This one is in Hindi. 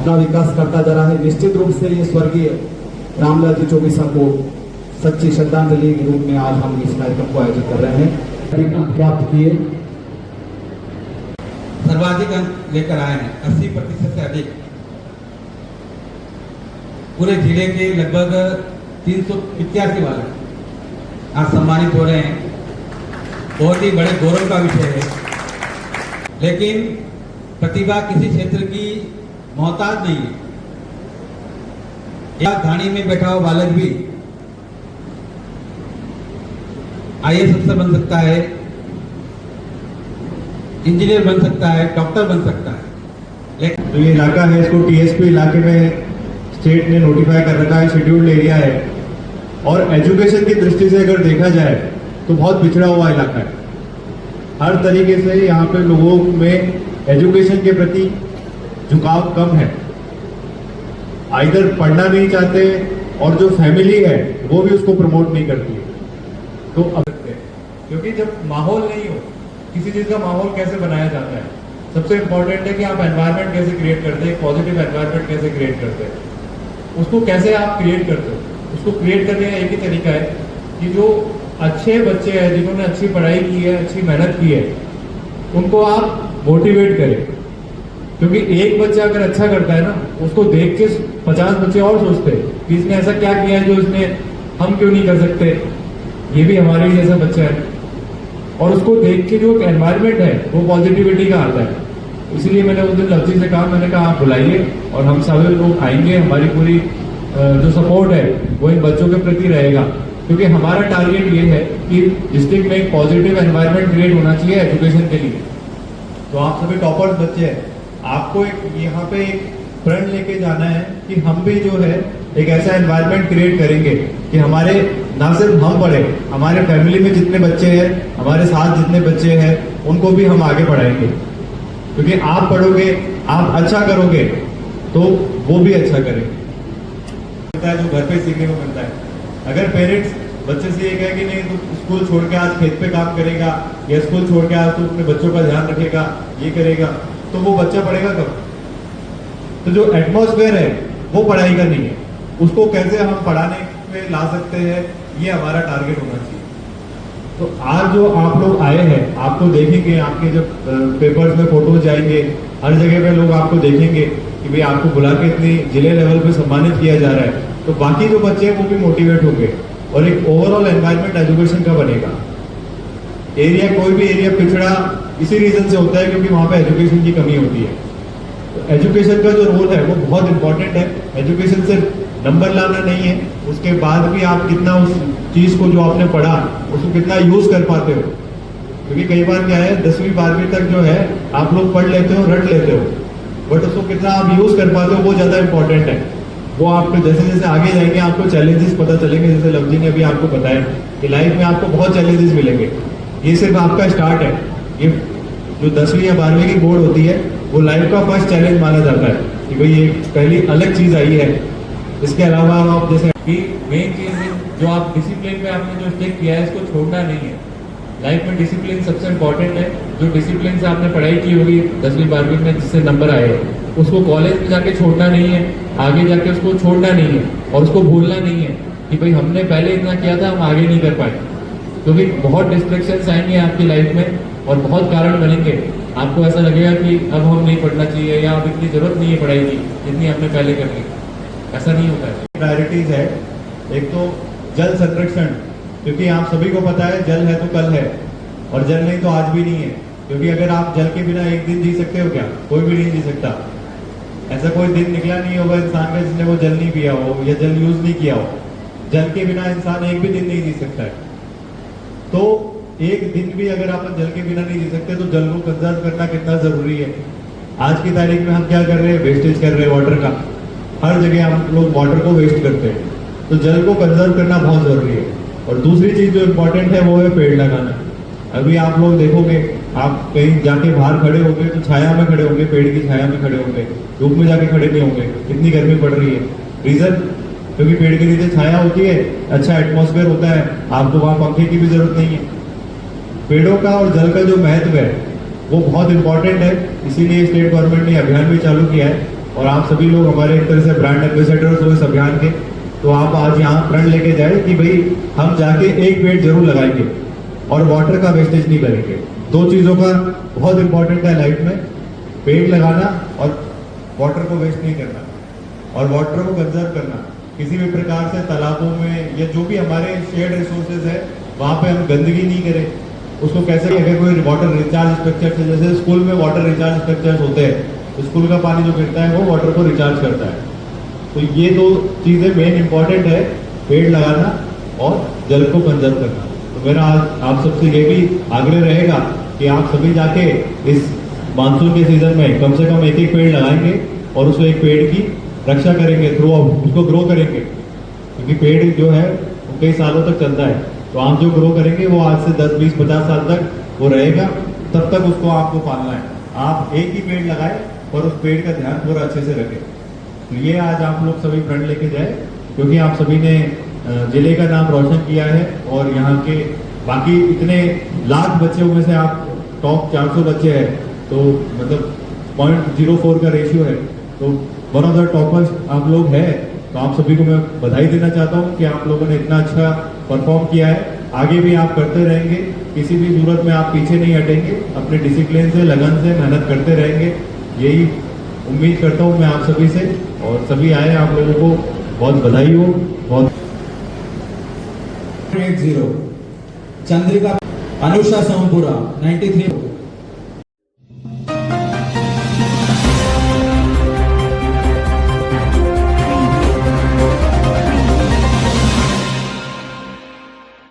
अपना विकास करता जा रहा है। निश्चित रूप से ये स्वर्गीय रामलाल जी चौबीसा को सच्ची श्रद्धांजलि के रूप में आज हम इस कार्यक्रम को आयोजित कर रहे हैं। अंक प्राप्त किए, सर्वाधिक अंक लेकर आए हैं, 80% से अधिक। पूरे जिले के लगभग 385 बालक आज सम्मानित हो रहे हैं। बहुत ही बड़े गौरव का विषय है। लेकिन प्रतिभा किसी क्षेत्र की मोहताज नहीं है। या घानी में बैठा हुआ बालक भी IAS अफसर बन सकता है, इंजीनियर बन सकता है, डॉक्टर बन सकता है। लेकिन तो ये इलाका है, इसको TSP इलाके में स्टेट ने नोटिफाई कर रखा है, शेड्यूल्ड एरिया है। और एजुकेशन की दृष्टि से अगर देखा जाए तो बहुत पिछड़ा हुआ इलाका है। हर तरीके से यहाँ पे लोगों में एजुकेशन के प्रति झुकाव कम है। आइदर पढ़ना नहीं चाहते और जो फैमिली है वो भी उसको प्रमोट नहीं करती है। तो अब क्योंकि जब माहौल नहीं हो, किसी चीज का माहौल कैसे बनाया जाता है, सबसे इंपॉर्टेंट है कि आप एनवायरनमेंट कैसे क्रिएट करते हैं, पॉजिटिव एनवायरनमेंट कैसे क्रिएट करते हैं, उसको कैसे आप क्रिएट करते हो। उसको क्रिएट करने का एक ही तरीका है कि जो अच्छे बच्चे हैं, जिन्होंने अच्छी पढ़ाई की है, अच्छी मेहनत की है, उनको आप मोटिवेट करें। क्योंकि एक बच्चा अगर अच्छा करता है ना, उसको देख के 50 बच्चे और सोचते हैं कि इसने ऐसा क्या किया है जो इसने हम क्यों नहीं कर सकते, ये भी हमारे ही जैसा बच्चा है। और उसको देख के जो एनवायरनमेंट है वो पॉजिटिविटी का आता है। इसलिए मैंने उस दिन लफ्जी से कहा, मैंने कहा आप बुलाइए और हम सभी लोग आएंगे। हमारी पूरी जो सपोर्ट है वो इन बच्चों के प्रति रहेगा, क्योंकि हमारा टारगेट ये है कि डिस्ट्रिक्ट में एक पॉजिटिव एनवायरनमेंट क्रिएट होना चाहिए एजुकेशन के लिए। तो आप सभी टॉपर्स बच्चे हैं, आपको एक यहाँ पे एक प्रण लेके जाना है कि हम भी जो है एक ऐसा एनवायरनमेंट क्रिएट करेंगे कि हमारे ना सिर्फ हम पढ़े, हमारे फैमिली में जितने बच्चे हैं, हमारे साथ जितने बच्चे हैं, उनको भी हम आगे पढ़ाएंगे। क्योंकि आप पढ़ोगे, आप अच्छा करोगे तो वो भी अच्छा करेंगे। जो घर पे सीखने को मिलता है। अगर पेरेंट्स बच्चे से ये कहे कि नहीं तू स्कूल छोड़ के आज खेत पे काम करेगा, या स्कूल छोड़ के आज तू अपने बच्चों का ध्यान रखेगा, ये करेगा, तो वो बच्चा पढ़ेगा कब? तो जो एटमॉस्फेयर है वो पढ़ाई का नहीं है, उसको कैसे हम पढ़ाने में ला सकते हैं, ये हमारा टारगेट होना चाहिए। तो आज जो आप लोग आए हैं, आपको देखेंगे, आपके जब पेपर्स में फोटोज जाएंगे, हर जगह पे लोग आपको देखेंगे कि भाई आपको बुला के इतनी जिले लेवल पे सम्मानित किया जा रहा है, तो बाकी जो बच्चे हैं वो भी मोटिवेट होंगे और एक ओवरऑल एनवायरनमेंट एजुकेशन का बनेगा। एरिया, कोई भी एरिया पिछड़ा इसी रीजन से होता है क्योंकि वहां पे एजुकेशन की कमी होती है। तो एजुकेशन का जो रोल है वो बहुत इंपॉर्टेंट है। एजुकेशन सिर्फ नंबर लाना नहीं है, उसके बाद भी आप कितना उस चीज को जो आपने पढ़ा उसको कितना यूज कर पाते हो। क्योंकि कई बार क्या है, 10वीं 12वीं तक जो है आप लोग पढ़ लेते हो, रट लेते हो, बट उसको कितना आप यूज कर पाते हो वो ज्यादा इंपॉर्टेंट है। वो आपको जैसे जैसे आगे जाएंगे आपको चैलेंजेस पता चलेंगे। जैसे लवजी ने अभी आपको बताया कि लाइफ में आपको बहुत चैलेंजेस मिलेंगे। ये सिर्फ आपका स्टार्ट है। ये जो 10वीं या 12वीं की बोर्ड होती है वो लाइफ का फर्स्ट चैलेंज माना जाता है कि भाई ये पहली अलग चीज आई है। इसके अलावा आप जैसे कि मेन चीज जो आप डिसिप्लिन में आपने जो स्टिक किया है, इसको छोड़ना नहीं है। लाइफ में डिसिप्लिन सबसे इंपॉर्टेंट है। जो डिसिप्लिन से आपने पढ़ाई की होगी 10वीं 12वीं में, जिससे नंबर आए हैं, उसको कॉलेज में जाके छोड़ना नहीं है, आगे जाके उसको छोड़ना नहीं है और उसको भूलना नहीं है कि भाई हमने पहले इतना किया था, हम आगे नहीं कर पाए। क्योंकि बहुत डिस्ट्रैक्शंस आएंगे आपकी लाइफ में और बहुत कारण बनेंगे। आपको ऐसा लगेगा कि अब हम नहीं पढ़ना चाहिए या अब इतनी जरूरत नहीं है पढ़ाई की जितनी आपने पहले कर ली। ऐसा नहीं होता है। प्रायोरिटीज है, एक तो जल संरक्षण, क्योंकि आप सभी को पता है जल है तो कल है और जल नहीं तो आज भी नहीं है। क्योंकि अगर आप जल के बिना एक दिन जी सकते हो क्या? कोई भी नहीं जी सकता। ऐसा कोई दिन निकला नहीं होगा इंसान का जिसने वो जल नहीं पिया हो या जल यूज नहीं किया हो। जल के बिना इंसान एक भी दिन नहीं जी सकता है। तो एक दिन भी अगर आप जल के बिना नहीं जी सकते तो जल को कंजर्व करना कितना जरूरी है। आज की तारीख में हम क्या कर रहे हैं? वेस्टेज कर रहे हैं वाटर का। हर जगह हम लोग वाटर को वेस्ट करते हैं, तो जल को कंजर्व करना बहुत जरूरी है। और दूसरी चीज जो इम्पोर्टेंट है वो है पेड़ लगाना। अभी आप लोग देखोगे, आप कहीं जाके बाहर खड़े होंगे तो छाया में खड़े होंगे, पेड़ की छाया में खड़े होंगे, धूप में जाके खड़े नहीं होंगे। कितनी गर्मी पड़ रही है, रीजन क्योंकि पेड़ के नीचे छाया होती है, अच्छा एटमॉस्फेयर होता है, आपको वहां पंखे की भी जरूरत नहीं है। पेड़ों का और जल का जो महत्व है वो बहुत इंपॉर्टेंट है। इसीलिए स्टेट गवर्नमेंट ने अभियान भी चालू किया है और आप सभी लोग हमारे एक तरह से ब्रांड एम्बेसडर्स हो इस अभियान के। तो आप आज यहाँ प्रण लेके जाए कि भाई हम जाके एक पेड़ जरूर लगाएंगे और वाटर का वेस्टेज नहीं करेंगे। दो चीज़ों का बहुत इंपॉर्टेंट है लाइफ में, पेड़ लगाना और वाटर को वेस्ट नहीं करना और वाटर को कंजर्व करना। किसी भी प्रकार से तालाबों में या जो भी हमारे शेयर्ड रिसोर्सेज है वहाँ पे हम गंदगी नहीं करें। उसको कैसे, अगर कोई वाटर रिचार्ज स्ट्रक्चर से, जैसे स्कूल में वाटर रिचार्ज स्ट्रक्चर्स होते हैं, स्कूल का पानी जो गिरता है वो वाटर को रिचार्ज करता है। तो ये दो चीज़ें मेन इंपॉर्टेंट है, पेड़ लगाना और जल को कंजर्व करना। तो मेरा आज आप सबसे ये भी आग्रह रहेगा कि आप सभी जाके इस मानसून के सीजन में कम से कम एक एक पेड़ लगाएंगे और उस एक पेड़ की रक्षा करेंगे, थ्रू उसको ग्रो करेंगे, क्योंकि पेड़ जो है वो कई सालों तक चलता है। तो आप जो ग्रो करेंगे वो आज से 10, 20, 50 साल तक वो रहेगा, तब तक उसको आपको पालना है। आप एक ही पेड़ लगाए और उस पेड़ का ध्यान पूरा अच्छे से रखें। तो ये आज आप लोग सभी प्रण लेके जाए, क्योंकि आप सभी ने जिले का नाम रोशन किया है और यहाँ के बाकी इतने लाख बच्चों में से आप टॉप 400 बच्चे हैं, तो मतलब 0.04 का रेशियो है, तो वन ऑफ द टॉपर्स आप लोग हैं। तो आप सभी को मैं बधाई देना चाहता हूँ कि आप लोगों ने इतना अच्छा परफॉर्म किया है। आगे भी आप करते रहेंगे, किसी भी सूरत में आप पीछे नहीं हटेंगे, अपने डिसिप्लिन से, लगन से मेहनत करते रहेंगे, यही उम्मीद करता हूँ मैं आप सभी से। और सभी आए, आप लोगों को बहुत बधाई हो। बहुत 80 चंद्रिका अनुषा सोमपुरा 93